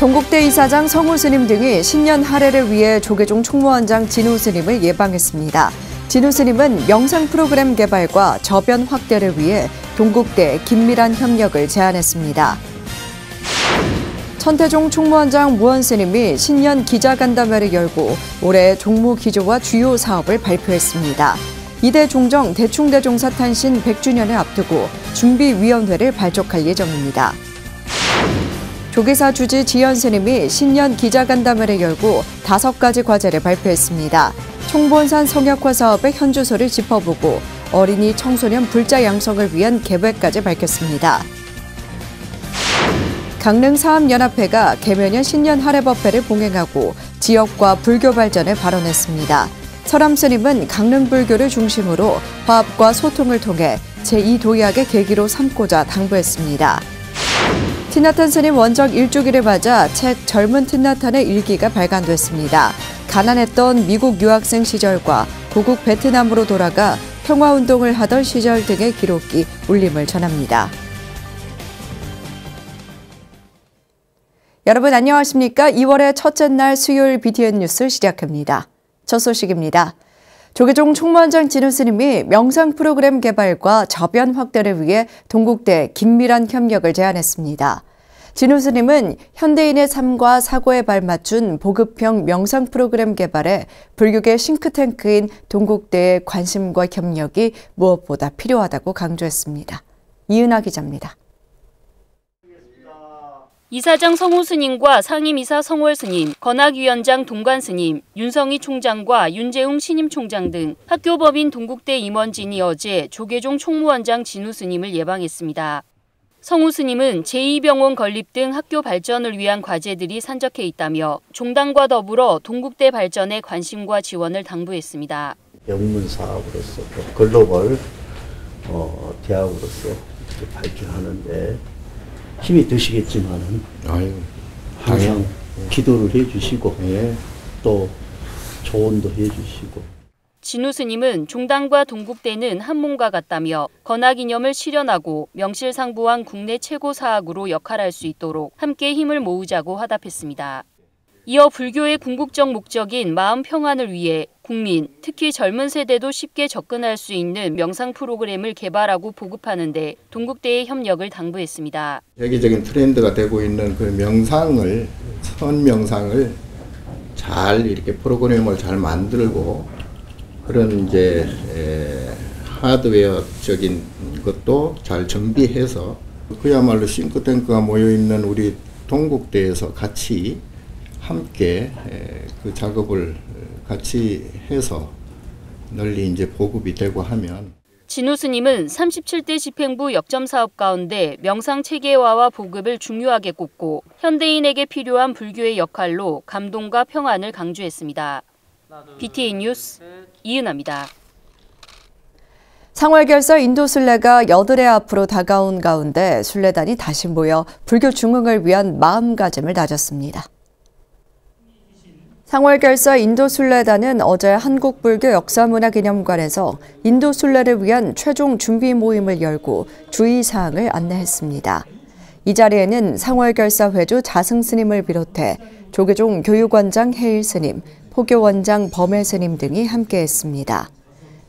동국대 이사장 성우 스님 등이 신년 할애를 위해 조계종 총무원장 진우 스님을 예방했습니다. 진우 스님은 영상 프로그램 개발과 저변 확대를 위해 동국대 긴밀한 협력을 제안했습니다. 천태종 총무원장 무원 스님이 신년 기자간담회를 열고 올해 종무 기조와 주요 사업을 발표했습니다. 이대 종정 대충대종 사탄신 100주년을 앞두고 준비위원회를 발족할 예정입니다. 조계사 주지 지연 스님이 신년 기자간담회를 열고 5가지 과제를 발표했습니다. 총본산 성역화 사업의 현주소를 짚어보고 어린이 청소년 불자 양성을 위한 계획까지 밝혔습니다. 강릉사암연합회가 개묘년 신년 할애법회를 봉행하고 지역과 불교 발전을 발언했습니다. 설암 스님은 강릉 불교를 중심으로 화합과 소통을 통해 제2도약의 계기로 삼고자 당부했습니다. 틴나탄 스님 원적 1주기를 맞아 책 젊은 틴나탄의 일기가 발간됐습니다. 가난했던 미국 유학생 시절과 고국 베트남으로 돌아가 평화운동을 하던 시절 등의 기록이 울림을 전합니다. 여러분 안녕하십니까? 2월의 첫째 날 수요일 BTN 뉴스 시작합니다. 첫 소식입니다. 조계종 총무원장 진우 스님이 명상 프로그램 개발과 저변 확대를 위해 동국대 긴밀한 협력을 제안했습니다. 진우 스님은 현대인의 삶과 사고에 발맞춘 보급형 명상 프로그램 개발에 불교계 싱크탱크인 동국대의 관심과 협력이 무엇보다 필요하다고 강조했습니다. 이은하 기자입니다. 이사장 성우 스님과 상임이사 성월 스님, 건학위원장 동관 스님, 윤성희 총장과 윤재웅 신임 총장 등 학교법인 동국대 임원진이 어제 조계종 총무원장 진우 스님을 예방했습니다. 성우 스님은 제2병원 건립 등 학교 발전을 위한 과제들이 산적해 있다며 종단과 더불어 동국대 발전에 관심과 지원을 당부했습니다. 영문 사업으로서 또 글로벌 대학으로서 발전하는데 힘이 드시겠지만은 항상 기도를 해주시고 또 조언도 해주시고. 진우 스님은 종단과 동국대는 한 몸과 같다며 건학이념을 실현하고 명실상부한 국내 최고 사학으로 역할할 수 있도록 함께 힘을 모으자고 화답했습니다. 이어 불교의 궁극적 목적인 마음 평안을 위해 국민, 특히 젊은 세대도 쉽게 접근할 수 있는 명상 프로그램을 개발하고 보급하는 데 동국대의 협력을 당부했습니다. 세계적인 트렌드가 되고 있는 그 명상을, 선명상을 잘 이렇게 프로그램을 잘 만들고 그런 이제 하드웨어적인 것도 잘 정비해서 그야말로 싱크탱크가 모여 있는 우리 동국대에서 같이 함께 그 작업을 같이 해서 널리 이제 보급이 되고 하면. 진우 스님은 37대 집행부 역점 사업 가운데 명상 체계화와 보급을 중요하게 꼽고 현대인에게 필요한 불교의 역할로 감동과 평안을 강조했습니다. BTN 뉴스 이은하입니다. 상월결사 인도순례가 여드레 앞으로 다가온 가운데 순례단이 다시 모여 불교 중흥을 위한 마음가짐을 다졌습니다. 상월결사 인도순례단은 어제 한국불교 역사문화기념관에서 인도순례를 위한 최종 준비 모임을 열고 주의사항을 안내했습니다. 이 자리에는 상월결사 회주 자승스님을 비롯해 조계종 교육원장 해일스님, 포교원장 범해스님 등이 함께했습니다.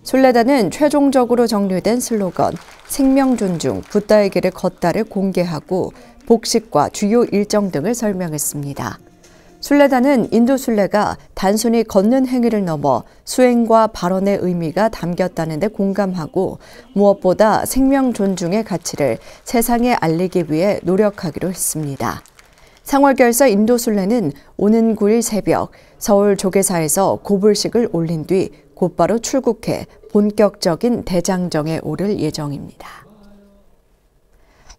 순례단은 최종적으로 정리된 슬로건 생명존중, 붓다의 길을 걷다를 공개하고 복식과 주요 일정 등을 설명했습니다. 순례단은 인도순례가 단순히 걷는 행위를 넘어 수행과 발언의 의미가 담겼다는 데 공감하고 무엇보다 생명 존중의 가치를 세상에 알리기 위해 노력하기로 했습니다. 상월결사 인도순례는 오는 9일 새벽 서울 조계사에서 고불식을 올린 뒤 곧바로 출국해 본격적인 대장정에 오를 예정입니다.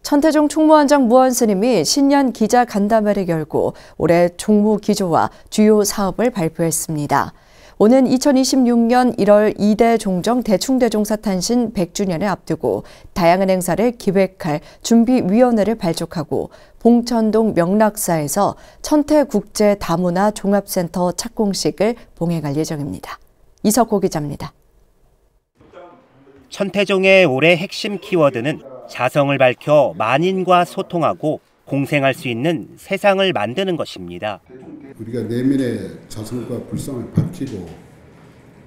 천태종 총무원장 무원 스님이 신년 기자간담회를 열고 올해 종무 기조와 주요 사업을 발표했습니다. 오는 2026년 1월 2대 종정 대충대종 사탄신 100주년을 앞두고 다양한 행사를 기획할 준비위원회를 발족하고 봉천동 명락사에서 천태국제다문화 종합센터 착공식을 봉행할 예정입니다. 이석호 기자입니다. 천태종의 올해 핵심 키워드는 자성을 밝혀 만인과 소통하고 공생할 수 있는 세상을 만드는 것입니다. 우리가 내면의 자성과 불성을 밝히고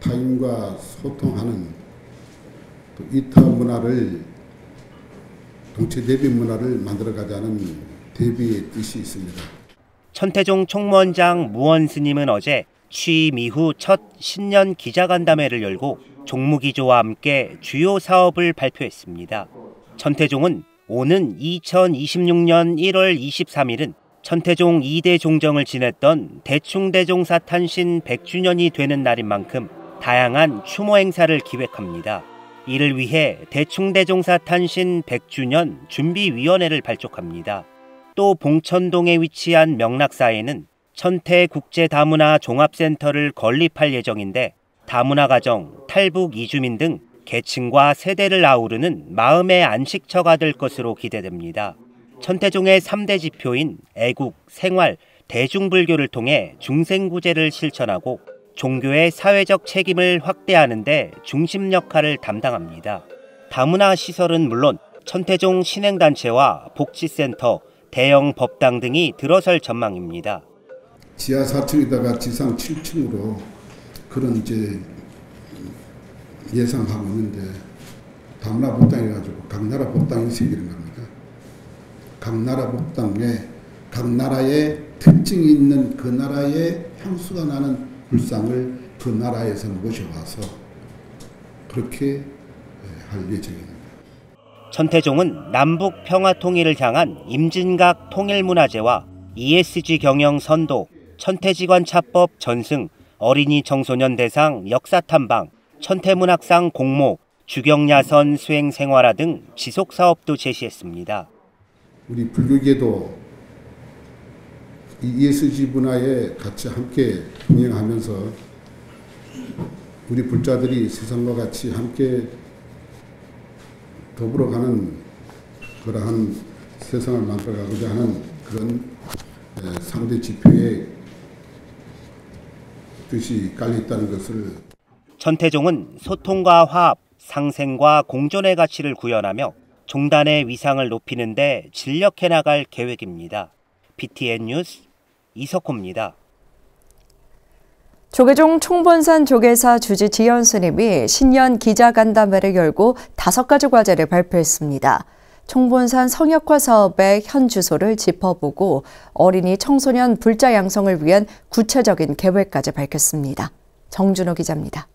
타인과 소통하는 또 이타 문화를 동체 대비 문화를 만들어가자는 대비의 뜻이 있습니다. 천태종 총무원장 무원 스님은 어제 취임 이후 첫 신년 기자간담회를 열고 종무기조와 함께 주요 사업을 발표했습니다. 천태종은 오는 2026년 1월 23일은 천태종 2대 종정을 지냈던 대충대종사 탄신 100주년이 되는 날인 만큼 다양한 추모 행사를 기획합니다. 이를 위해 대충대종사 탄신 100주년 준비위원회를 발족합니다. 또 봉천동에 위치한 명락사에는 천태국제다문화 종합센터를 건립할 예정인데 다문화가정, 탈북 이주민 등 계층과 세대를 아우르는 마음의 안식처가 될 것으로 기대됩니다. 천태종의 3대 지표인 애국, 생활, 대중불교를 통해 중생구제를 실천하고 종교의 사회적 책임을 확대하는 데 중심 역할을 담당합니다. 다문화 시설은 물론 천태종 신행단체와 복지센터, 대형 법당 등이 들어설 전망입니다. 지하 4층에다가 지상 7층으로 그런 이제 예상하고 있는데 다문화 법당이 가지고 각 나라 법당이 생기는 겁니다. 각 나라 법당에 각 나라의 특징이 있는 그 나라의 향수가 나는 불상을 그 나라에서 모셔와서 그렇게 할 예정입니다. 천태종은 남북 평화 통일을 향한 임진각 통일문화제와 ESG 경영 선도, 천태지관차법 전승, 어린이 청소년 대상 역사탐방, 천태문학상 공모, 주경야선 수행 생활화 등 지속 사업도 제시했습니다. 우리 불교계도 이 ESG 문화에 같이 함께 동행하면서 우리 불자들이 세상과 같이 함께 더불어가는 그러한 세상을 만들어가고자 하는 그런 3대 지표의 뜻이 깔려있다는 것을 천태종은 소통과 화합, 상생과 공존의 가치를 구현하며 종단의 위상을 높이는 데 진력해 나갈 계획입니다. BTN 뉴스 이석호입니다. 조계종 총본산 조계사 주지 지연 스님이 신년 기자간담회를 열고 5가지 과제를 발표했습니다. 총본산 성역화 사업의 현 주소를 짚어보고 어린이 청소년 불자 양성을 위한 구체적인 계획까지 밝혔습니다. 정준호 기자입니다.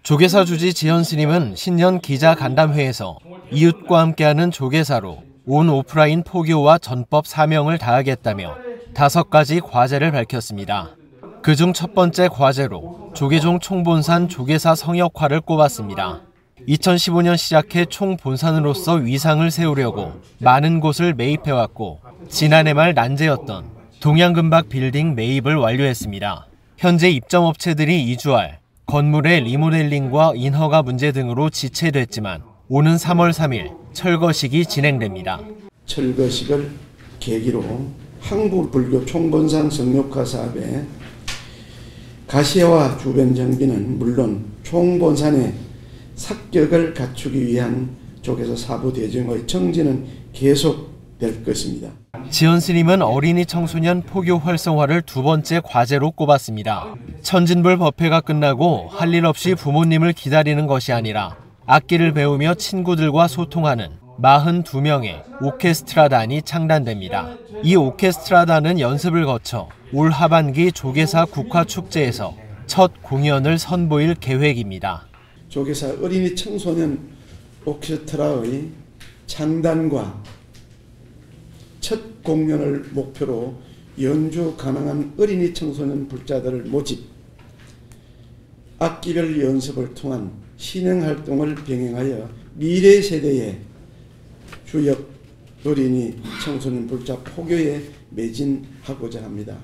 조계사 주지 지연 스님은 신년 기자간담회에서 이웃과 함께하는 조계사로 온 오프라인 포교와 전법 사명을 다하겠다며 5가지 과제를 밝혔습니다. 그중 첫 번째 과제로 조계종 총본산 조계사 성역화를 꼽았습니다. 2015년 시작해 총본산으로서 위상을 세우려고 많은 곳을 매입해왔고 지난해 말 난제였던 동양금박 빌딩 매입을 완료했습니다. 현재 입점업체들이 이주할 건물의 리모델링과 인허가 문제 등으로 지체됐지만 오는 3월 3일 철거식이 진행됩니다. 철거식을 계기로 한국불교 총본산 성역화 사업에 가시와 주변 정비는 물론 총본산의 삭격을 갖추기 위한 조계사 사부 대정의 청진은 계속될 것입니다. 지연 스님은 어린이 청소년 포교 활성화를 2번째 과제로 꼽았습니다. 천진불 법회가 끝나고 할 일 없이 부모님을 기다리는 것이 아니라 악기를 배우며 친구들과 소통하는 42명의 오케스트라단이 창단됩니다. 이 오케스트라단은 연습을 거쳐 올 하반기 조계사 국화축제에서 첫 공연을 선보일 계획입니다. 조계사 어린이 청소년 오케스트라의 창단과 첫 공연을 목표로 연주 가능한 어린이 청소년 불자들을 모집, 악기별 연습을 통한 신앙활동을 병행하여 미래 세대의 주역 어린이 청소년 불자 포교에 매진하고자 합니다.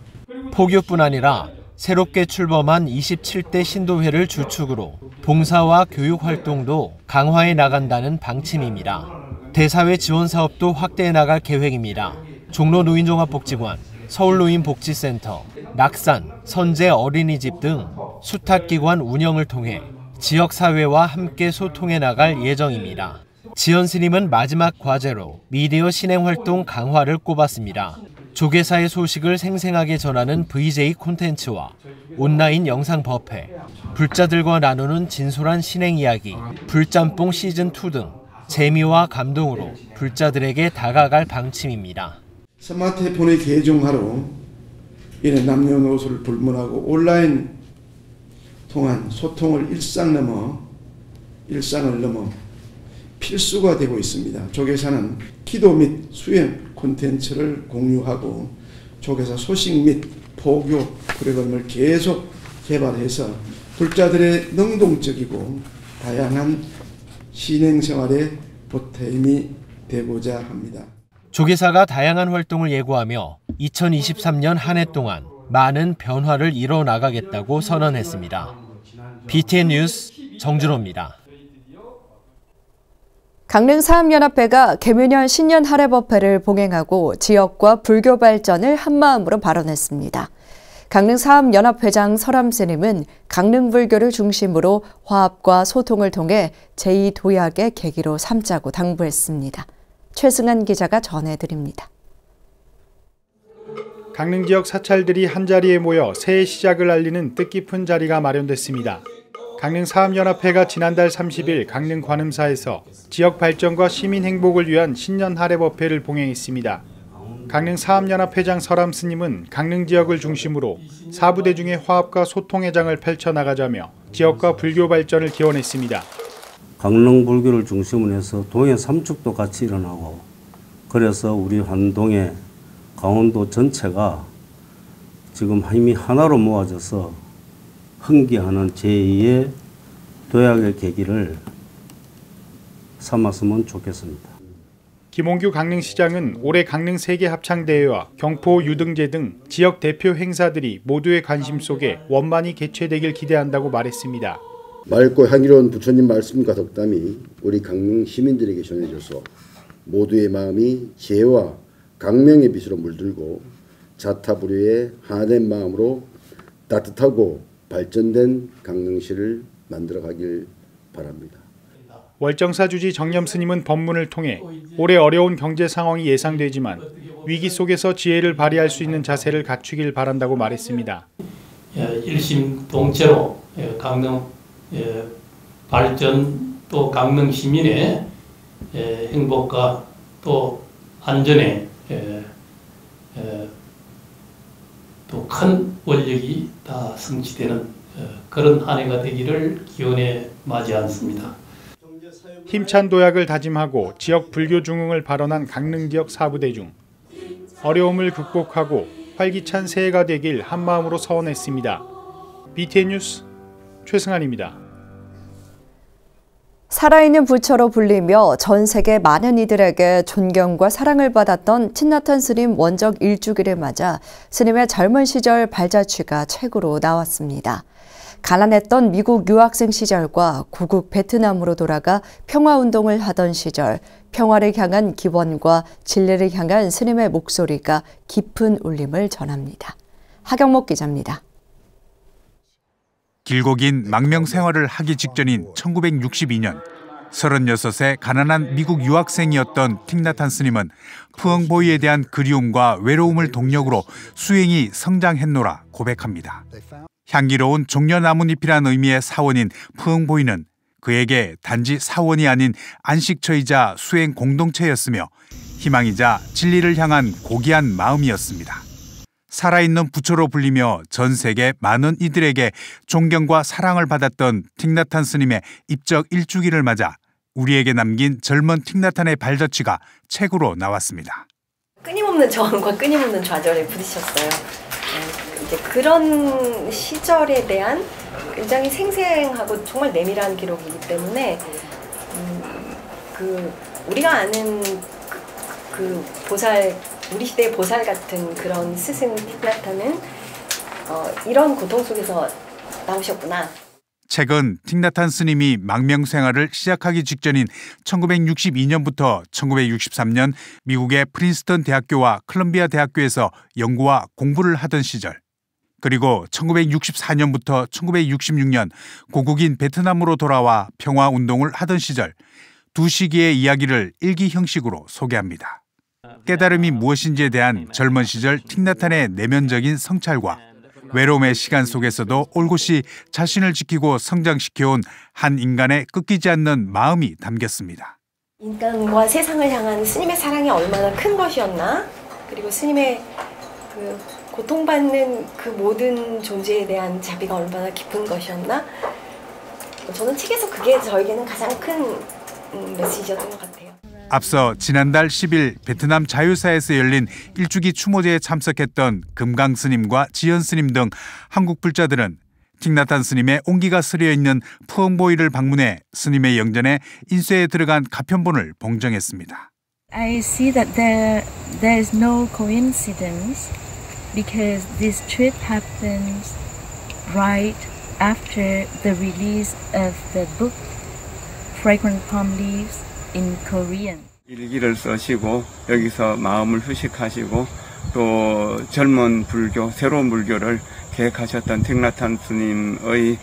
포교뿐 아니라 새롭게 출범한 27대 신도회를 주축으로 봉사와 교육 활동도 강화해 나간다는 방침입니다. 대사회 지원 사업도 확대해 나갈 계획입니다. 종로노인종합복지관, 서울노인복지센터, 낙산, 선제 어린이집 등 수탁기관 운영을 통해 지역사회와 함께 소통해 나갈 예정입니다. 지연 스님은 마지막 과제로 미디어 신행 활동 강화를 꼽았습니다. 조계사의 소식을 생생하게 전하는 VJ 콘텐츠와 온라인 영상 법회, 불자들과 나누는 진솔한 신행 이야기, 불짬뽕 시즌2 등 재미와 감동으로 불자들에게 다가갈 방침입니다. 스마트폰의 개종하로 이는 남녀노소를 불문하고 온라인 통한 소통을 일상을 넘어 필수가 되고 있습니다. 조계사는 기도 및 수행 콘텐츠를 공유하고 조계사 소식 및 포교 프로그램을 계속 개발해서 불자들의 능동적이고 다양한 신행생활에 보탬이 되고자 합니다. 조계사가 다양한 활동을 예고하며 2023년 한 해 동안 많은 변화를 이뤄나가겠다고 선언했습니다. BTN 뉴스 정준호입니다. 강릉사업연합회가 개묘년 신년 할애법회를 봉행하고 지역과 불교 발전을 한마음으로 발언했습니다. 강릉사업연합회장 설암 스님은 강릉불교를 중심으로 화합과 소통을 통해 제2도약의 계기로 삼자고 당부했습니다. 최승한 기자가 전해드립니다. 강릉 지역 사찰들이 한자리에 모여 새해 시작을 알리는 뜻깊은 자리가 마련됐습니다. 강릉사업연합회가 지난달 30일 강릉 관음사에서 지역 발전과 시민 행복을 위한 신년 할애법회를 봉행했습니다. 강릉사업연합회장 설암 스님은 강릉 지역을 중심으로 사부대중의 화합과 소통의 장을 펼쳐나가자며 지역과 불교 발전을 기원했습니다. 강릉 불교를 중심으로 해서 동해 삼축도 같이 일어나고, 그래서 우리 환동의 강원도 전체가 지금 힘이 하나로 모아져서 흥기하는 제2의 도약의 계기를 삼았으면 좋겠습니다. 김홍규 강릉시장은 올해 강릉 세계합창대회와 경포 유등제 등 지역 대표 행사들이 모두의 관심 속에 원만히 개최되길 기대한다고 말했습니다. 맑고 향기로운 부처님 말씀과 덕담이 우리 강릉 시민들에게 전해져서 모두의 마음이 지혜와 강명의 빛으로 물들고 자타불효의 하나된 마음으로 따뜻하고 발전된 강릉시를 만들어가길 바랍니다. 월정사 주지 정념 스님은 법문을 통해 올해 어려운 경제 상황이 예상되지만 위기 속에서 지혜를 발휘할 수 있는 자세를 갖추길 바란다고 말했습니다. 일심동체로 강릉 발전 또 강릉 시민의 행복과 또 안전에 또 큰 원력이 다 성취되는 그런 한 해가 되기를 기원해 맞이않습니다. 힘찬 도약을 다짐하고 지역 불교 중흥을 발언한 강릉 지역 사부대중. 어려움을 극복하고 활기찬 새해가 되길 한마음으로 서원했습니다. BTN 뉴스 최승환입니다. 살아있는 부처로 불리며 전 세계 많은 이들에게 존경과 사랑을 받았던 틴나탄 스님 원적 1주기를 맞아 스님의 젊은 시절 발자취가 책으로 나왔습니다. 가난했던 미국 유학생 시절과 고국 베트남으로 돌아가 평화운동을 하던 시절, 평화를 향한 기원과 진리를 향한 스님의 목소리가 깊은 울림을 전합니다. 하경목 기자입니다. 길고 긴 망명 생활을 하기 직전인 1962년 36세 가난한 미국 유학생이었던 틱나탄 스님은 푸엉보이에 대한 그리움과 외로움을 동력으로 수행이 성장했노라 고백합니다. 향기로운 종려나뭇잎이란 의미의 사원인 푸엉보이는 그에게 단지 사원이 아닌 안식처이자 수행 공동체였으며 희망이자 진리를 향한 고귀한 마음이었습니다. 살아있는 부처로 불리며 전 세계 많은 이들에게 존경과 사랑을 받았던 틱나탄 스님의 입적 1주기를 맞아 우리에게 남긴 젊은 틱나탄의 발자취가 책으로 나왔습니다. 끊임없는 저항과 끊임없는 좌절에 부딪혔어요. 이제 그런 시절에 대한 굉장히 생생하고 정말 내밀한 기록이기 때문에 우리가 아는 그 보살, 우리 시대의 보살 같은 그런 스승 틱나탄은 이런 고통 속에서 나오셨구나. 책은 틱나탄 스님이 망명 생활을 시작하기 직전인 1962년부터 1963년 미국의 프린스턴 대학교와 컬럼비아 대학교에서 연구와 공부를 하던 시절, 그리고 1964년부터 1966년 고국인 베트남으로 돌아와 평화운동을 하던 시절, 두 시기의 이야기를 일기 형식으로 소개합니다. 깨달음이 무엇인지에 대한 젊은 시절 틱나탄의 내면적인 성찰과 외로움의 시간 속에서도 올곧이 자신을 지키고 성장시켜온 한 인간의 끊기지 않는 마음이 담겼습니다. 인간과 세상을 향한 스님의 사랑이 얼마나 큰 것이었나, 그리고 스님의 그 고통받는 그 모든 존재에 대한 자비가 얼마나 깊은 것이었나, 저는 책에서 그게 저에게는 가장 큰 메시지였던 것 같아요. 앞서 지난달 10일 베트남 자유사에서 열린 일주기 추모제에 참석했던 금강 스님과 지연 스님 등 한국 불자들은 틱나탄 스님의 온기가 스려 있는 푸엉보이를 방문해 스님의 영전에 인쇄에 들어간 가편본을 봉정했습니다. I see that there is no coincidence because this trip happens right after the release of the book Fragrant Palm Leaves in Korean. 일기를 쓰시고 여기서 마음을 휴식하시고 또 젊은 불교, 새로운 불교를 계획하셨던 틱나탄 스님의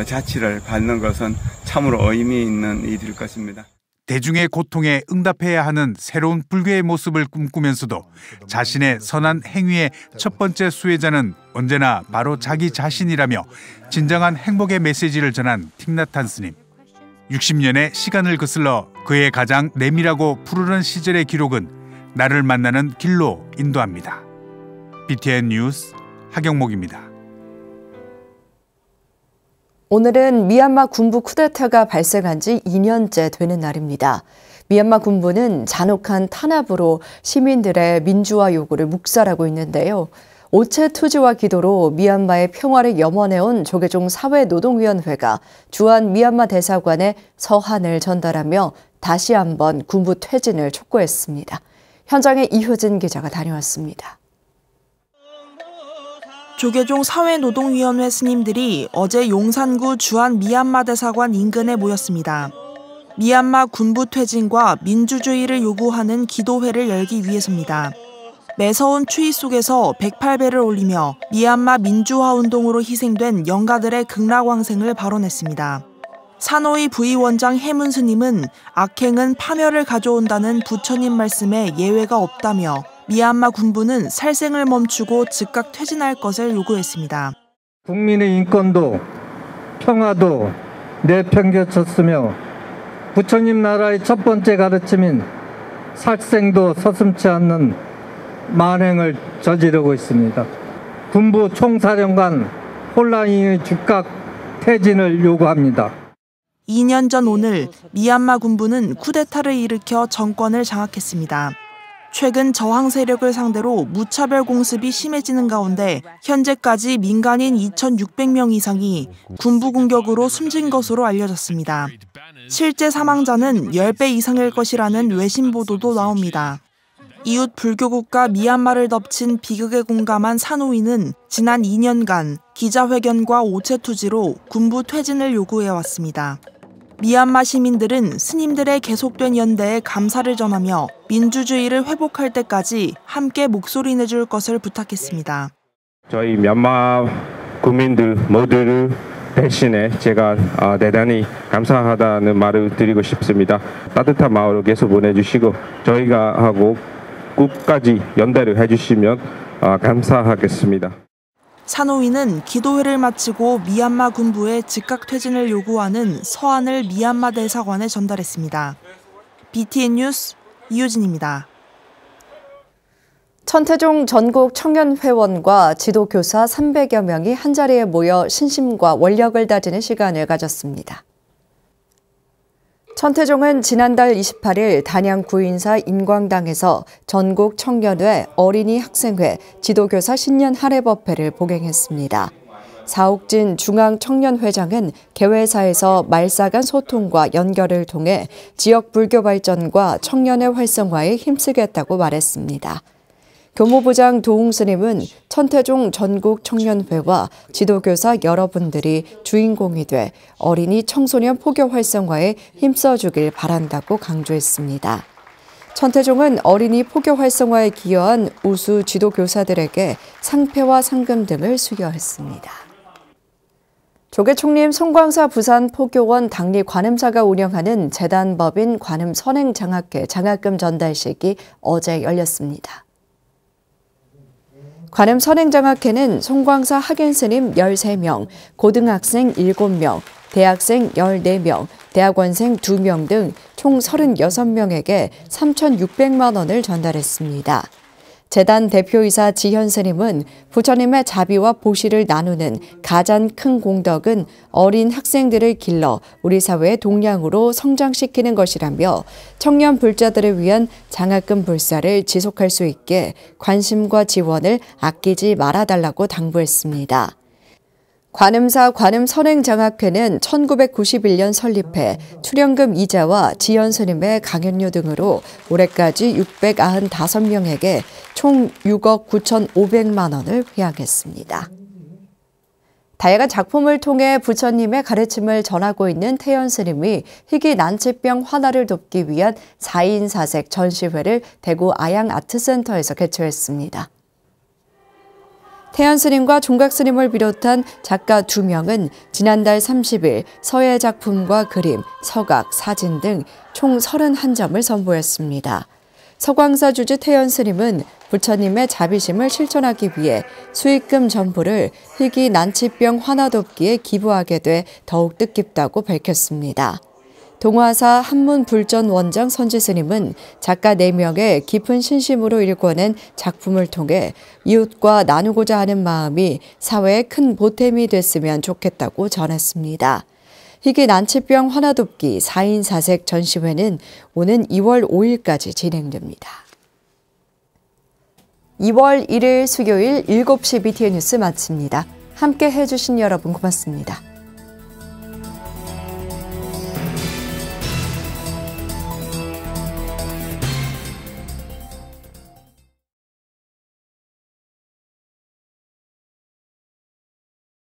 자취를 받는 것은 참으로 의미 있는 일일 것입니다. 대중의 고통에 응답해야 하는 새로운 불교의 모습을 꿈꾸면서도 자신의 선한 행위의 첫 번째 수혜자는 언제나 바로 자기 자신이라며 진정한 행복의 메시지를 전한 틱나탄 스님. 60년의 시간을 거슬러 그의 가장 내밀하고 푸르른 시절의 기록은 나를 만나는 길로 인도합니다. BTN 뉴스 하경목입니다. 오늘은 미얀마 군부 쿠데타가 발생한 지 2년째 되는 날입니다. 미얀마 군부는 잔혹한 탄압으로 시민들의 민주화 요구를 묵살하고 있는데요. 오체 투지와 기도로 미얀마의 평화를 염원해온 조계종 사회노동위원회가 주한 미얀마 대사관에 서한을 전달하며 다시 한번 군부 퇴진을 촉구했습니다. 현장에 이효진 기자가 다녀왔습니다. 조계종 사회노동위원회 스님들이 어제 용산구 주한 미얀마 대사관 인근에 모였습니다. 미얀마 군부 퇴진과 민주주의를 요구하는 기도회를 열기 위해서입니다. 매서운 추위 속에서 108배를 올리며 미얀마 민주화 운동으로 희생된 영가들의 극락왕생을 발언했습니다. 사노이 부위원장 해문 스님은 악행은 파멸을 가져온다는 부처님 말씀에 예외가 없다며 미얀마 군부는 살생을 멈추고 즉각 퇴진할 것을 요구했습니다. 국민의 인권도 평화도 내팽개쳤으며 부처님 나라의 첫 번째 가르침인 살생도 서슴지 않는 만행을 저지르고 있습니다. 군부 총사령관 홀라잉의 즉각 퇴진을 요구합니다. 2년 전 오늘 미얀마 군부는 쿠데타를 일으켜 정권을 장악했습니다. 최근 저항 세력을 상대로 무차별 공습이 심해지는 가운데 현재까지 민간인 2,600명 이상이 군부 공격으로 숨진 것으로 알려졌습니다. 실제 사망자는 10배 이상일 것이라는 외신 보도도 나옵니다. 이웃 불교국가 미얀마를 덮친 비극에 공감한 사노이는 지난 2년간 기자회견과 오체투지로 군부 퇴진을 요구해왔습니다. 미얀마 시민들은 스님들의 계속된 연대에 감사를 전하며 민주주의를 회복할 때까지 함께 목소리 내줄 것을 부탁했습니다. 저희 미얀마 국민들 모두를 대신에 제가 대단히 감사하다는 말을 드리고 싶습니다. 따뜻한 마음으로 계속 보내주시고 저희가 하고 끝까지 연대를 해주시면 감사하겠습니다. 사노이는 기도회를 마치고 미얀마 군부의 즉각 퇴진을 요구하는 서한을 미얀마 대사관에 전달했습니다. BTN 뉴스 이효진입니다. 천태종 전국 청년회원과 지도교사 300여 명이 한자리에 모여 신심과 원력을 다지는 시간을 가졌습니다. 천태종은 지난달 28일 단양 구인사 인광당에서 전국 청년회, 어린이 학생회, 지도교사 신년 할애법회를 봉행했습니다. 사옥진 중앙청년회장은 개회사에서 말싸간 소통과 연결을 통해 지역 불교 발전과 청년의 활성화에 힘쓰겠다고 말했습니다. 교무부장 도웅 스님은 천태종 전국 청년회와 지도교사 여러분들이 주인공이 돼 어린이 청소년 포교 활성화에 힘써주길 바란다고 강조했습니다. 천태종은 어린이 포교 활성화에 기여한 우수 지도교사들에게 상패와 상금 등을 수여했습니다. 조계총림 송광사 부산 포교원 당리 관음사가 운영하는 재단법인 관음선행장학회 장학금 전달식이 어제 열렸습니다. 관음선행장학회는 송광사 학예스님 13명, 고등학생 7명, 대학생 14명, 대학원생 2명 등 총 36명에게 3,600만 원을 전달했습니다. 재단 대표이사 지현 스님은 부처님의 자비와 보시를 나누는 가장 큰 공덕은 어린 학생들을 길러 우리 사회의 동량으로 성장시키는 것이라며 청년 불자들을 위한 장학금 불사를 지속할 수 있게 관심과 지원을 아끼지 말아달라고 당부했습니다. 관음사 관음선행장학회는 1991년 설립해 출연금 이자와 지연 스님의 강연료 등으로 올해까지 695명에게 총 6억 9,500만 원을 회항했습니다. 다양한 작품을 통해 부처님의 가르침을 전하고 있는 태연 스님이 희귀 난치병 환화를 돕기 위한 4인 4색 전시회를 대구 아양아트센터에서 개최했습니다. 태연 스님과 종각 스님을 비롯한 작가 2명은 지난달 30일 서예 작품과 그림, 서각, 사진 등 총 31점을 선보였습니다. 서광사 주지 태연 스님은 부처님의 자비심을 실천하기 위해 수익금 전부를 희귀 난치병 환화 돕기에 기부하게 돼 더욱 뜻깊다고 밝혔습니다. 동화사 한문불전 원장 선지 스님은 작가 4명의 깊은 신심으로 일궈낸 작품을 통해 이웃과 나누고자 하는 마음이 사회에 큰 보탬이 됐으면 좋겠다고 전했습니다. 희귀 난치병 환화 돕기 4인 4색 전시회는 오는 2월 5일까지 진행됩니다. 2월 1일 수요일 7시 BTN 뉴스 마칩니다. 함께 해주신 여러분 고맙습니다.